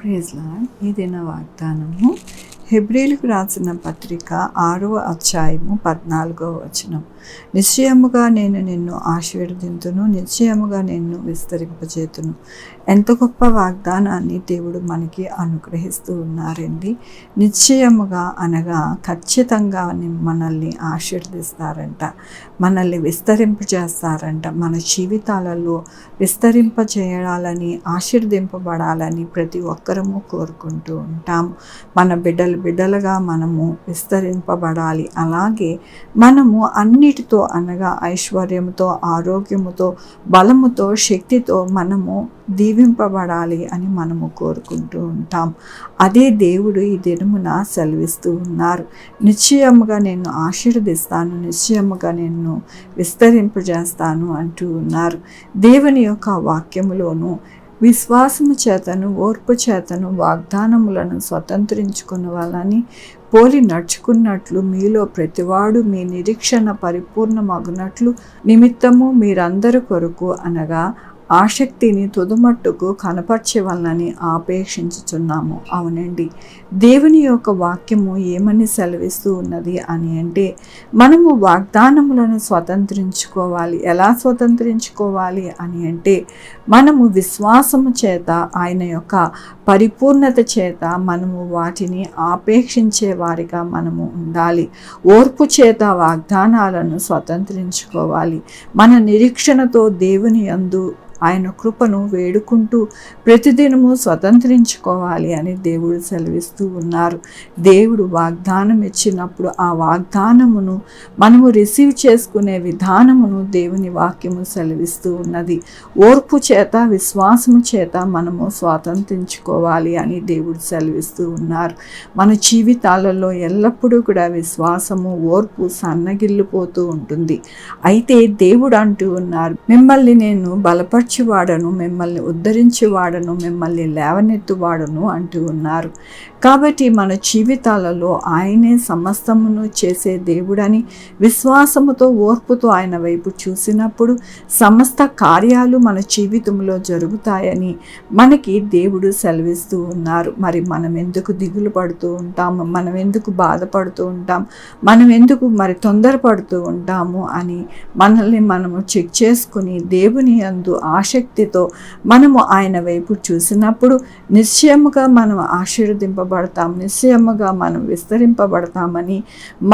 Praise lord. ఈ దిన వాగ్దానము హెబ్రీయులకు రాసిన పత్రిక 6వ అధ్యాయము 14వ వచనం. నిశ్చయముగా నేను నిన్ను ఆశీర్వదింతును, నిశ్చయముగా నిన్ను విస్తరింపజేతును. ఎంత గొప్ప వాగ్దానాన్ని దేవుడు మనకి అనుగ్రహిస్తూ ఉన్నారండి. నిశ్చయముగా అనగా ఖచ్చితంగా మనల్ని ఆశీర్వదిస్తారంట, మనల్ని విస్తరింపజేస్తారంట. మన జీవితాలలో విస్తరింపజేయాలని, ఆశీర్వదింపబడాలని ప్రతి ఒక్కరము కోరుకుంటూ ఉంటాం. మన బిడ్డలుగా మనము విస్తరింపబడాలి. అలాగే మనము అన్నిటితో అనగా ఐశ్వర్యముతో, ఆరోగ్యముతో, బలముతో, శక్తితో మనము దీవింపబడాలి అని మనము కోరుకుంటూ ఉంటాం. అదే దేవుడు ఈ దినమున సెలవిస్తూ ఉన్నారు. నిశ్చయముగా నేను ఆశీర్వదిస్తాను, నిశ్చయముగా నిన్ను విస్తరింపజేస్తాను అంటూ ఉన్నారు. దేవుని యొక్క వాక్యములోను విశ్వాసము చేతను, ఓర్పు చేతను వాగ్దానములను స్వతంత్రించుకున్న వాళ్ళని పోలి నడుచుకున్నట్లు మీలో ప్రతివాడు మీ నిరీక్షణ పరిపూర్ణమగునట్లు నిమిత్తము మీరందరి కొరకు అనగా ఆసక్తిని తుదమట్టుకు కనపరచవలనని ఆపేక్షించుచున్నాము. అవునండి, దేవుని యొక్క వాక్యము ఏమని సెలవిస్తూ ఉన్నది అని అంటే, మనము వాగ్దానములను స్వతంత్రించుకోవాలి. ఎలా స్వతంత్రించుకోవాలి అని అంటే, మనము విశ్వాసము చేత, ఆయన యొక్క పరిపూర్ణత చేత మనము వాటిని ఆపేక్షించే వారిగా మనము ఉండాలి. ఓర్పు చేత వాగ్దానాలను స్వతంత్రించుకోవాలి. మన నిరీక్షణతో దేవుని యందు ఆయన కృపను వేడుకుంటూ ప్రతిదినము స్వతంత్రించుకోవాలి అని దేవుడు సెలవిస్తూ ఉన్నారు. దేవుడు వాగ్దానం ఇచ్చినప్పుడు ఆ వాగ్దానమును మనము రిసీవ్ చేసుకునే విధానమును దేవుని వాక్యము సెలవిస్తూ ఉన్నది. ఓర్పు చేత, విశ్వాసము చేత మనము స్వాతంత్రించుకోవాలి అని దేవుడు సెలవిస్తూ ఉన్నారు. మన జీవితాలలో ఎల్లప్పుడూ కూడా విశ్వాసము, ఓర్పు సన్నగిల్లిపోతూ ఉంటుంది. అయితే దేవుడు అంటూ ఉన్నారు, మిమ్మల్ని నేను బలపరచువాడను, మిమ్మల్ని ఉద్ధరించువాడను, మిమ్మల్ని లేవనెత్తువాడను అంటూ ఉన్నారు. కాబట్టి మన జీవితాలలో ఆయనే సమస్తమును చేసే దేవుడని విశ్వాసముతో, ఓర్పుతో ఆయన వైపు చూసినప్పుడు సమస్త కార్యాలు మన జీవితంలో జరుగుతాయని మనకి దేవుడు సెలవిస్తూ ఉన్నారు. మరి మనం ఎందుకు దిగులు పడుతూ ఉంటాము, మనం ఎందుకు బాధపడుతూ ఉంటాం, మనం ఎందుకు మరి తొందరపడుతూ ఉంటాము అని మనల్ని మనము చెక్ చేసుకుని దేవుని యందు ఆసక్తితో మనము ఆయన వైపు చూసినప్పుడు నిశ్చయముగా మనం ఆశీర్వదింపబడతాం, నిశ్చయముగా మనం విస్తరింపబడతామని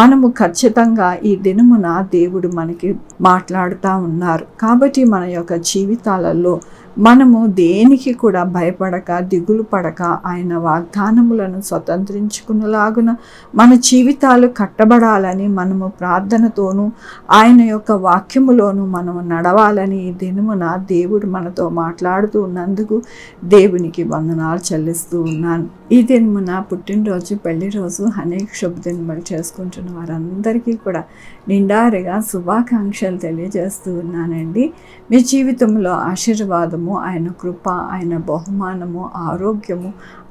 మనము ఖచ్చితంగా ఈ దినమున దేవుడు మనకి మాట్లాడుతూ ఉన్నారు. కాబట్టి మన యొక్క జీవితాలలో మనము దేనికి కూడా భయపడక, దిగులు పడక ఆయన వాగ్దానములను స్వతంత్రించుకునేలాగున మన జీవితాలు కట్టబడాలని మనము ప్రార్థనతోనూ ఆయన యొక్క వాక్యములోనూ మనము నడవాలని ఈ దినమున దేవుడు మనతో మాట్లాడుతూ ఉన్నందుకు దేవునికి వందనాలు చెల్లిస్తూ ఉన్నాను. ఈ దినమున పుట్టినరోజు, పెళ్లి రోజు, అనేక శుభదినములు చేసుకుంటున్న వారందరికీ కూడా నిండారుగా శుభాకాంక్షలు తెలియజేస్తూ ఉన్నానండి. మీ జీవితంలో ఆశీర్వాదము, ఆయన కృప, ఆయన బహుమానము, ఆరోగ్యము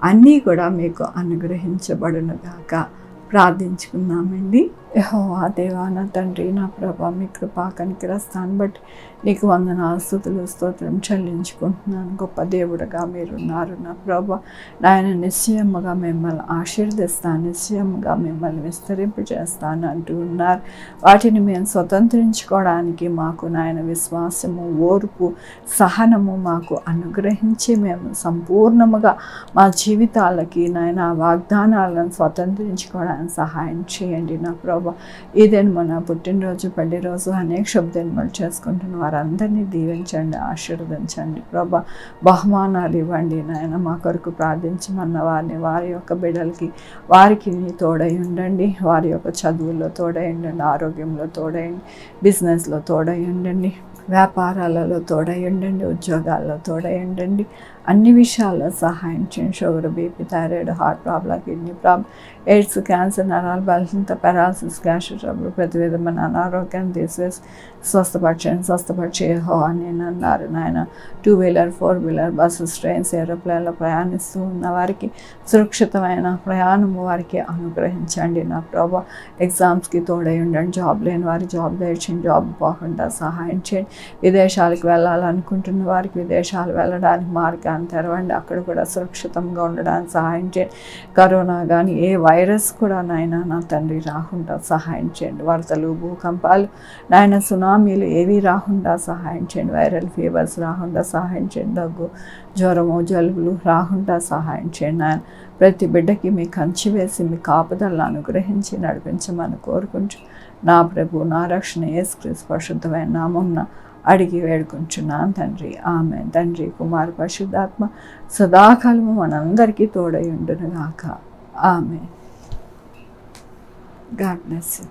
అన్నీ కూడా మీకు అనుగ్రహించబడును గాక. ప్రార్థించుకున్నామండి. యెహోవా దేవా, నా తండ్రి, నా ప్రభా, మీ కృపా కనికరస్తాను బట్టి నీకు వందనాలు, స్తుతులు, స్తోత్రం చెల్లించుకుంటున్నాను. గొప్ప దేవుడుగా మీరున్నారు నా ప్రభా. నాయన నిశ్చయముగా మిమ్మల్ని ఆశీర్దిస్తాను, నిశ్చయముగా మిమ్మల్ని విస్తరింపజేస్తాను అంటూ ఉన్నారు. వాటిని మేము స్వతంత్రించుకోవడానికి మాకు నాయన విశ్వాసము, ఓర్పు, సహనము మాకు అనుగ్రహించి మేము సంపూర్ణముగా మా జీవితాలకి నాయన వాగ్దానాలను స్వతంత్రించుకోవడానికి సహాయం చేయండి నా ప్రభా. ఇదేను మన పుట్టినరోజు, పెళ్లి రోజు, అనేక శుభదినములు చేసుకుంటున్న వారందరినీ దీవించండి, ఆశీర్వదించండి ప్రభా. బహుమానాలు ఇవ్వండి నాయన. మా కొరకు ప్రార్థించమన్న వారిని, వారి యొక్క బిడ్డలకి, వారికి నీ తోడై ఉండండి. వారి యొక్క చదువుల్లో తోడై ఉండండి, ఆరోగ్యంలో తోడయండి, బిజినెస్లో తోడై ఉండండి, వ్యాపారాలలో తోడై ఉండండి, ఉద్యోగాల్లో తోడై ఉండండి. అన్ని విషయాల్లో సహాయం చేయండి. Sugar, BP, thyroid, heart problem, kidney problem, AIDS, cancer cancer, నరాల బలహీనత, పెరాలసిస్, గ్యాస్ట్రిక్ ట్రబుల్, ప్రతి విధమైన అనారోగ్యాన్ని తీసివేసి స్వస్థపరిచే యెహోవా నేను అన్నారు నాయన. 2-వీలర్ 4-వీలర్ బస్సెస్, ట్రైన్స్, ఏరోప్లేన్లో ప్రయాణిస్తూ ఉన్న వారికి సురక్షితమైన ప్రయాణము వారికి అనుగ్రహించండి నా ప్రభా. ఎగ్జామ్స్కి తోడై ఉండండి. జాబ్ లేని వారి జాబ్ తెచ్చింది, జాబ్ పోకుండా సహాయం చేయండి. విదేశాలకు వెళ్ళాలనుకుంటున్న వారికి విదేశాలు వెళ్ళడానికి మార్గాన్ని తెరవండి. అక్కడ కూడా సురక్షితంగా ఉండడానికి సహాయం చేయండి. కరోనా కానీ ఏ వైరస్ కూడా నాయన నా తండ్రి రాకుండా సహాయం చేయండి. వరదలు, భూకంపాలు నాయన, సునామీలు ఏవి రాకుండా సహాయం చేయండి. వైరల్ ఫీవర్స్ రాకుండా సహాయం చేయండి. దగ్గు, జ్వరము, జలుబులు రాకుండా సహాయం చేయండి నాయన. ప్రతి బిడ్డకి మీ కంచి వేసి మీ కాపుదలను అనుగ్రహించి నడిపించమని కోరుకుంటూ నా ప్రభు, నా రక్షణ యేసుక్రీస్తు పరిశుద్ధమైన నామమున అడిగి వేడుకుంటున్నాను తండ్రి. ఆమేన్. తండ్రి, కుమార, పరిశుద్ధాత్మ సదాకాలము మనందరికీ తోడై ఉండును గాక. ఆమేన్. God bless you.